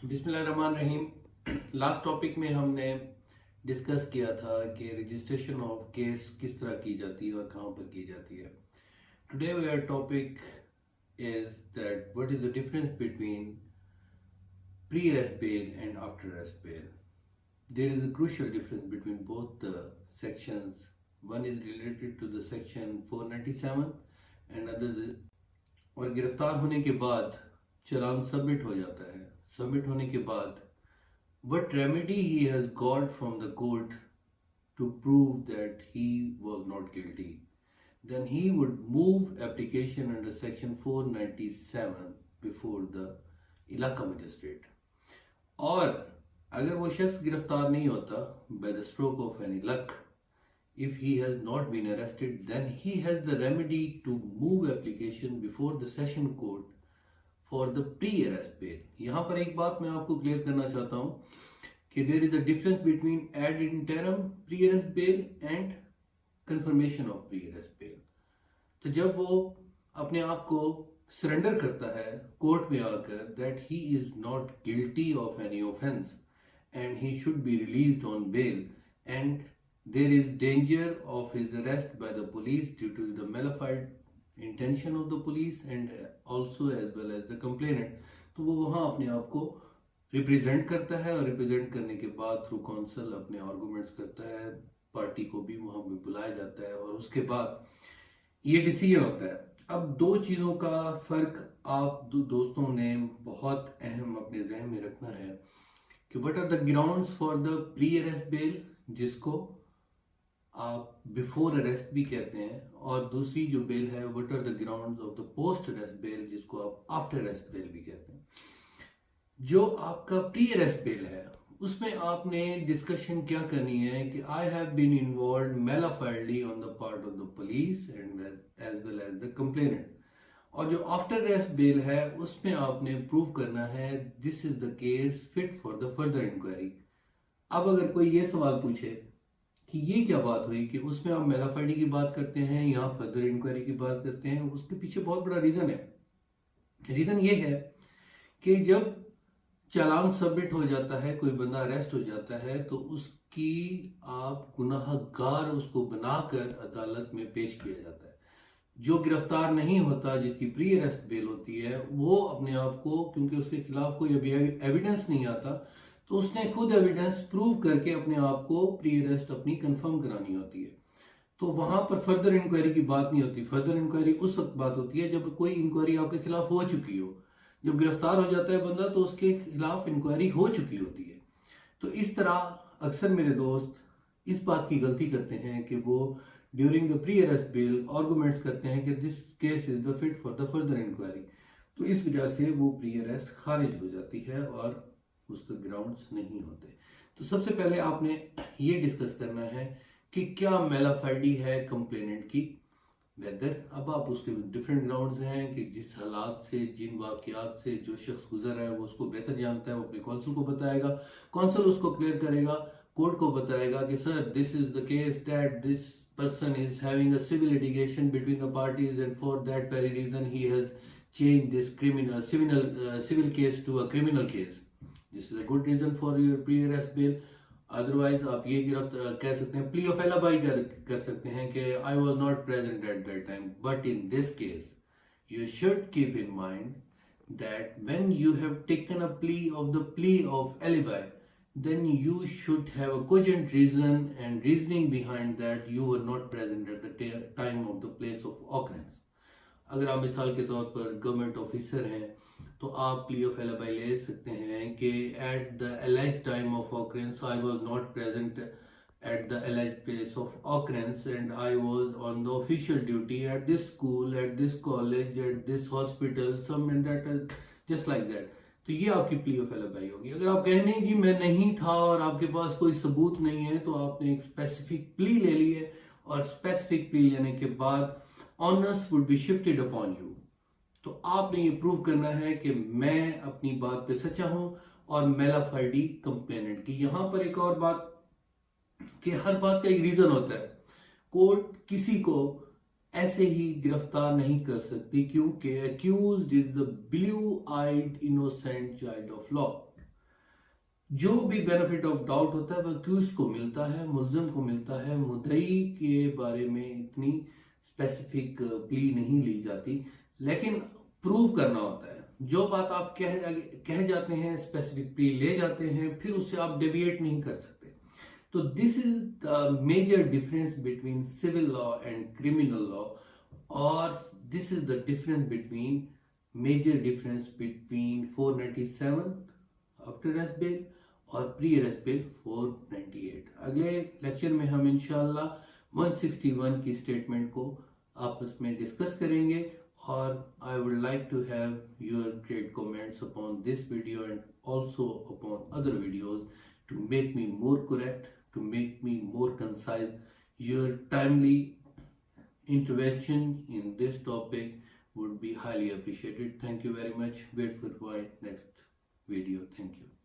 बिस्मिल्लाहिर्रहमानिर्रहीम। Last topic में हमने डिस्कस किया था कि रजिस्ट्रेशन ऑफ केस किस तरह की जाती है और कहाँ पर की जाती है। Today our topic is that what is the difference between pre arrest bail and after arrest bail. There is a crucial difference between both the sections. One is related to the section 497 and other. और गिरफ्तार होने के बाद चालान submit हो जाता है। Submit होने के बाद what remedy he has got from the court to prove that he was not guilty, then he would move application under section 497 before the इलाका मजिस्ट्रेट। और अगर वो शख्स गिरफ्तार नहीं होता by the stroke of any luck, if he has not been arrested, then he has the remedy to move application before the session court for the pre-arrest bail। यहाँ पर एक बात मैं आपको क्लियर करना चाहता हूँ कि there is a difference between ad interim pre-arrest bail and confirmation of pre-arrest bail। तो जब वो अपने आप को सरेंडर करता है कोर्ट में आकर that he is not guilty of any offense and he should be released on bail and there is danger of his arrest by the police due to the malified intention of the police and also as well as the complainant, तो वो वहाँ अपने आप को represent करता है और represent करने के बाद थ्रू काउंसिल अपने आर्गूमेंट्स करता है। पार्टी को भी वहाँ पे बुलाया जाता है और उसके बाद ये डिसीजन होता है। अब दो चीज़ों का फर्क आप दोस्तों ने बहुत अहम अपने जहन में रखना है कि what are the grounds for the pre arrest bail, जिसको आप बिफोर अरेस्ट भी कहते हैं, और दूसरी जो बेल है what are the grounds of the post arrest bail, जिसको आप आफ्टर अरेस्ट बेल भी कहते हैं। जो आपका प्री अरेस्ट बेल है उसमें आपने डिस्कशन क्या करनी है कि I have been involve malafidely on the part of the police and as well as the complainant. और जो आफ्टर अरेस्ट बेल है उसमें आपने प्रूव करना है this is the case fit for the further inquiry. अब अगर कोई ये सवाल पूछे कि ये क्या बात हुई कि उसमें आप मेलाफाइडी की बात करते हैं, यहाँ फर्दर इंक्वायरी की बात करते हैं, उसके पीछे बहुत बड़ा रीज़न है। रीज़न ये है कि जब चालान सबमिट हो जाता है, कोई बंदा अरेस्ट हो जाता है, तो उसकी आप गुनाहगार उसको बनाकर अदालत में पेश किया जाता है। जो गिरफ्तार नहीं होता, जिसकी प्री अरेस्ट बेल होती है, वो अपने आप को, क्योंकि उसके खिलाफ कोई अभी एविडेंस नहीं आता, तो उसने खुद एविडेंस प्रूव करके अपने आप को प्री अरेस्ट अपनी कंफर्म करानी होती है। तो वहां पर फर्दर इंक्वायरी की बात नहीं होती। फर्दर इंक्वायरी उस वक्त बात होती है जब कोई इंक्वायरी आपके खिलाफ हो चुकी हो। जब गिरफ्तार हो जाता है बंदा तो उसके खिलाफ इंक्वायरी हो चुकी होती है। तो इस तरह अक्सर मेरे दोस्त इस बात की गलती करते हैं कि वो during the pre arrest bail arguments करते हैं कि this case is the fit for the further inquiry. तो इस वजह से वो प्री अरेस्ट खारिज हो जाती है और उसके ग्राउंड्स नहीं होते। तो सबसे पहले आपने ये डिस्कस करना है कि क्या मेलाफाइडी है कंप्लेनेंट की, वेदर। अब आप उसके डिफरेंट ग्राउंड्स हैं कि जिस हालात से, जिन वाकयात से जो शख्स गुजर रहा है वो उसको बेहतर जानता है, वो अपने कौंसल को बताएगा, कौंसल उसको क्लियर करेगा, कोर्ट को बताएगा कि sir this is the case that this person is having a civil litigation between the parties and for that very reason he has change this criminal civil case to a criminal case. This is a good reason for your pre arrest bail. Otherwise आप ये कह सकते हैं, plea of एलाबाई कर सकते हैं कि I was not present at that time. But in this case you should keep in mind that when you have taken a plea of alibi, then you should have a cogent reason and reasoning behind that you were not present at the time of the place of occurrence। अगर आप मिसाल के तौर पर government officer हैं तो आप plea of alibi ले सकते हैं कि at the alleged time of occurrence I was not present at the alleged place of occurrence and I was on the official duty at this school, at this college, at this hospital, some and that, just like that. तो ये आपकी plea of alibi होगी। अगर आप कहें नहीं जी मैं नहीं था और आपके पास कोई सबूत नहीं है, तो आपने एक स्पेसिफिक प्ली ले ली है और स्पेसिफिक प्ली लेने के बाद honours would be shifted upon you. तो आपने ये प्रूव करना है कि मैं अपनी बात पे सच्चा हूं और मेलाफाइडी कंप्लेनेंट की। यहां पर एक और बात कि हर बात का एक रीजन होता है। कोर्ट किसी को ऐसे ही गिरफ्तार नहीं कर सकती क्योंकि accused is the blue eyed innocent child of law. जो भी बेनिफिट ऑफ डाउट होता है वह अक्यूज्ड को मिलता है, मुल्जिम को मिलता है। मुद्दई के बारे में इतनी स्पेसिफिक प्ली नहीं ली जाती, लेकिन प्रूव करना होता है। जो बात आप कह जाते हैं, स्पेसिफिक प्ली ले जाते हैं, फिर उससे आप डेविएट नहीं कर सकते। तो this is the major difference between civil law and criminal law, और this is the difference between major difference between 497 after arrest bail और प्री अरेस्ट बेल 498। अगले लेक्चर में हम इंशाल्लाह 161 की स्टेटमेंट को आपस में डिस्कस करेंगे, और I would like to have your great comments upon this video and also upon other videos to make me more correct, to make me more concise. Your timely intervention in this topic would be highly appreciated. Thank you very much. Wait for my next video. Thank you.